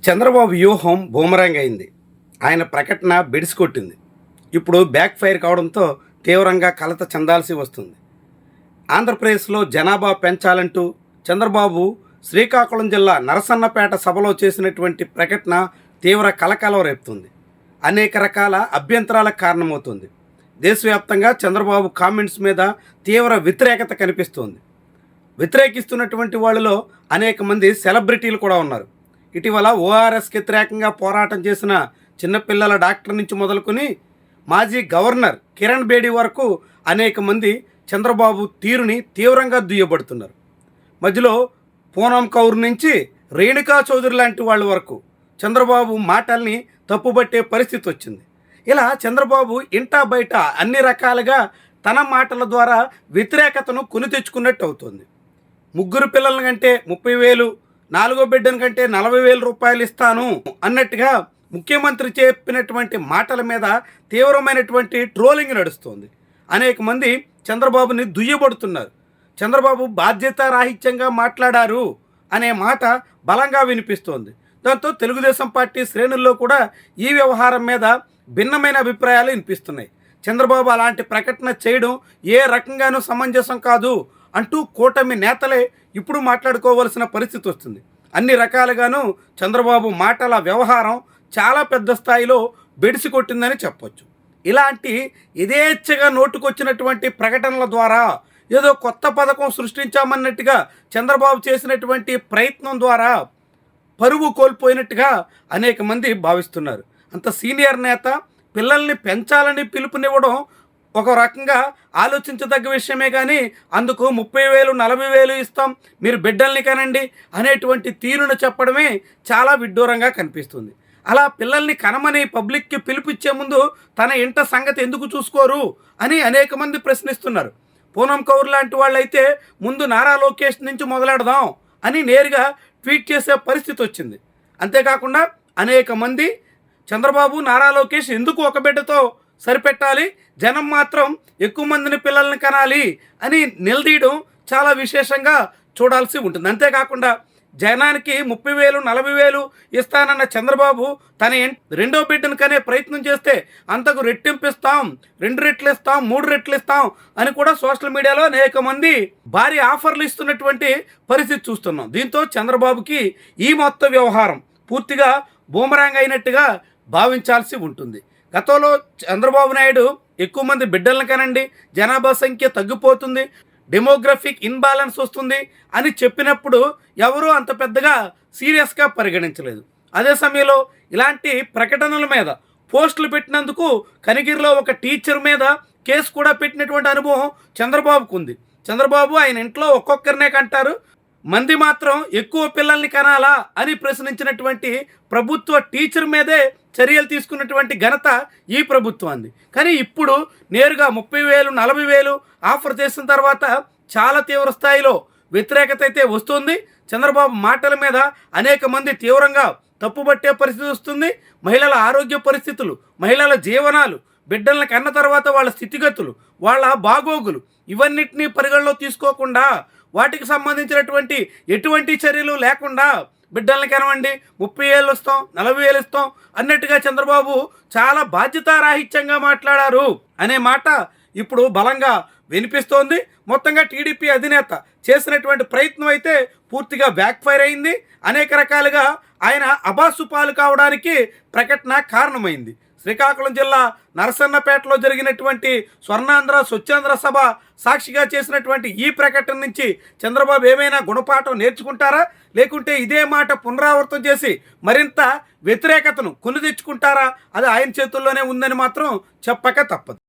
చంద్రబాబు వ్యూహం బూమరాంగ్ అయింది. ఆయన ప్రకటన బెడిసి కొట్టింది. ఇప్పుడు బ్యాక్ ఫైర్ కావడంతో తీవ్రంగా కలత చెందాల్సి వస్తుంది. ఆంధ్రప్రదేశ్లో జనాభా పెంచాలంటూ చంద్రబాబు శ్రీకాకుళం జిల్లా నరసన్నపేట సభలో చేసినటువంటి ప్రకటన తీవ్ర కలకలం రేపుతుంది. అనేక రకాల అభ్యంతరాలకు కారణమవుతుంది. దేశవ్యాప్తంగా చంద్రబాబు కామెంట్స్ మీద తీవ్ర వ్యతిరేకత కనిపిస్తోంది. వ్యతిరేకిస్తున్నటువంటి వాళ్ళలో అనేక మంది సెలబ్రిటీలు కూడా ఉన్నారు. ఇటీవల ఓఆర్ఎస్కి వ్యతిరేకంగా పోరాటం చేసిన చిన్నపిల్లల డాక్టర్ నుంచి మొదలుకొని మాజీ గవర్నర్ కిరణ్ బేడి వరకు అనేక మంది చంద్రబాబు తీరుని తీవ్రంగా దుయ్యబడుతున్నారు. మధ్యలో పూనం కౌర్ నుంచి రేణుకా చౌదరి లాంటి వాళ్ళ వరకు చంద్రబాబు మాటల్ని తప్పుబట్టే పరిస్థితి వచ్చింది. ఇలా చంద్రబాబు ఇంటా బయట అన్ని రకాలుగా తన మాటల ద్వారా వ్యతిరేకతను కొని తెచ్చుకున్నట్టు అవుతుంది. ముగ్గురు పిల్లల కంటే 30,000, 4వ బిడ్డల కంటే 40,000 రూపాయలు ఇస్తాను అన్నట్టుగా ముఖ్యమంత్రి చెప్పినటువంటి మాటల మీద తీవ్రమైనటువంటి ట్రోలింగ్ నడుస్తోంది. అనేక మంది చంద్రబాబుని దుయ్యబడుతున్నారు. చంద్రబాబు బాధ్యతారాహిత్యంగా మాట్లాడారు అనే మాట బలంగా వినిపిస్తోంది. దాంతో తెలుగుదేశం పార్టీ శ్రేణుల్లో కూడా ఈ వ్యవహారం మీద భిన్నమైన అభిప్రాయాలు వినిపిస్తున్నాయి. చంద్రబాబు అలాంటి ప్రకటన చేయడం ఏ రకంగానూ సమంజసం కాదు అంటూ కూటమి నేతలే ఇప్పుడు మాట్లాడుకోవాల్సిన పరిస్థితి వస్తుంది. అన్ని రకాలుగాను చంద్రబాబు మాటల వ్యవహారం చాలా పెద్ద స్థాయిలో బెడిసి కొట్టిందని చెప్పొచ్చు. ఇలాంటి యథేచ్ఛగా నోటుకొచ్చినటువంటి ప్రకటనల ద్వారా ఏదో కొత్త పథకం సృష్టించామన్నట్టుగా చంద్రబాబు చేసినటువంటి ప్రయత్నం ద్వారా పరువు కోల్పోయినట్టుగా అనేక మంది భావిస్తున్నారు. అంత సీనియర్ నేత పిల్లల్ని పెంచాలని పిలుపునివ్వడం ఒక రకంగా ఆలోచించదగ్గ విషయమే, కానీ అందుకు 30,000, 40,000 ఇస్తాం, మీరు బిడ్డల్ని కనండి అనేటువంటి తీరును చెప్పడమే చాలా విడ్డూరంగా కనిపిస్తుంది. అలా పిల్లల్ని కనమని పబ్లిక్కి పిలుపిచ్చే ముందు తన ఇంట సంగతి ఎందుకు చూసుకోరు అని అనేక మంది ప్రశ్నిస్తున్నారు. పూనం కౌర్ లాంటి వాళ్ళైతే ముందు నారా లోకేష్ నుంచి మొదలెడదాం అని నేరుగా ట్వీట్ చేసే పరిస్థితి వచ్చింది. అంతేకాకుండా అనేక మంది చంద్రబాబు, నారా లోకేష్ ఎందుకు ఒక బిడ్డతో సరిపెట్టాలి, జనం మాత్రం ఎక్కువ మందిని పిల్లల్ని కనాలి అని నిలదీయడం చాలా విశేషంగా చూడాల్సి ఉంటుంది. అంతేకాకుండా జనానికి 30,000, 40,000 ఇస్తానన్న చంద్రబాబు తన రెండో బిడ్డను కనే ప్రయత్నం చేస్తే అంతకు రెట్టింపు ఇస్తాం, 2 రెట్లు ఇస్తాం, 3 రెట్లు ఇస్తాం అని కూడా సోషల్ మీడియాలో అనేక మంది భారీ ఆఫర్లు ఇస్తున్నటువంటి పరిస్థితి చూస్తున్నాం. దీంతో చంద్రబాబుకి ఈ మొత్తం వ్యవహారం పూర్తిగా బూమరాంగ్ అయినట్టుగా భావించాల్సి ఉంటుంది. గతంలో చంద్రబాబు నాయుడు ఎక్కువ మంది బిడ్డలను కనండి, జనాభా సంఖ్య తగ్గిపోతుంది, డెమోగ్రఫిక్ ఇన్బ్యాలెన్స్ వస్తుంది అని చెప్పినప్పుడు ఎవరూ అంత పెద్దగా సీరియస్గా పరిగణించలేదు. అదే సమయంలో ఇలాంటి ప్రకటనల మీద పోస్టులు పెట్టినందుకు కనిగిరిలో ఒక టీచర్ మీద కేసు కూడా పెట్టినటువంటి అనుభవం చంద్రబాబుకు ఉంది. చంద్రబాబు ఆయన ఇంట్లో ఒక్కొక్కరినే కంటారు, మంది మాత్రం ఎక్కువ పిల్లల్ని కనాలా అని ప్రశ్నించినటువంటి ప్రభుత్వ టీచర్ మీదే చర్యలు తీసుకున్నటువంటి ఘనత ఈ ప్రభుత్వాన్ని. కానీ ఇప్పుడు నేరుగా 30,000, 40,000 ఆఫర్ చేసిన తర్వాత చాలా తీవ్ర స్థాయిలో వ్యతిరేకత అయితే వస్తుంది. చంద్రబాబు మాటల మీద అనేక మంది తీవ్రంగా తప్పుపట్టే పరిస్థితి వస్తుంది. మహిళల ఆరోగ్య పరిస్థితులు, మహిళల జీవనాలు, బిడ్డలను కన్న తర్వాత వాళ్ళ స్థితిగతులు, వాళ్ళ బాగోగులు ఇవన్నిటినీ పరిగణలో తీసుకోకుండా వాటికి సంబంధించినటువంటి ఎటువంటి చర్యలు లేకుండా బిడ్డల్ని కనవండి, 30,000 ఇస్తాం, 40,000 ఇస్తాం అన్నట్టుగా చంద్రబాబు చాలా బాధ్యతారాహిత్యంగా మాట్లాడారు అనే మాట ఇప్పుడు బలంగా వినిపిస్తోంది. మొత్తంగా టీడీపీ అధినేత చేసినటువంటి ప్రయత్నం అయితే పూర్తిగా బ్యాక్ ఫైర్ అయింది. అనేక రకాలుగా ఆయన అబాసుపాలు కావడానికి ప్రకటన కారణమైంది. శ్రీకాకుళం జిల్లా నరసన్నపేటలో జరిగినటువంటి స్వర్ణాంధ్ర స్వచ్ఛాంధ్ర సభ సాక్షిగా చేసినటువంటి ఈ ప్రకటన నుంచి చంద్రబాబు ఏమైనా గుణపాఠం నేర్చుకుంటారా, లేకుంటే ఇదే మాట పునరావృతం చేసి మరింత వ్యతిరేకతను కొని తెచ్చుకుంటారా, అది ఆయన చేతుల్లోనే ఉందని మాత్రం చెప్పక తప్పదు.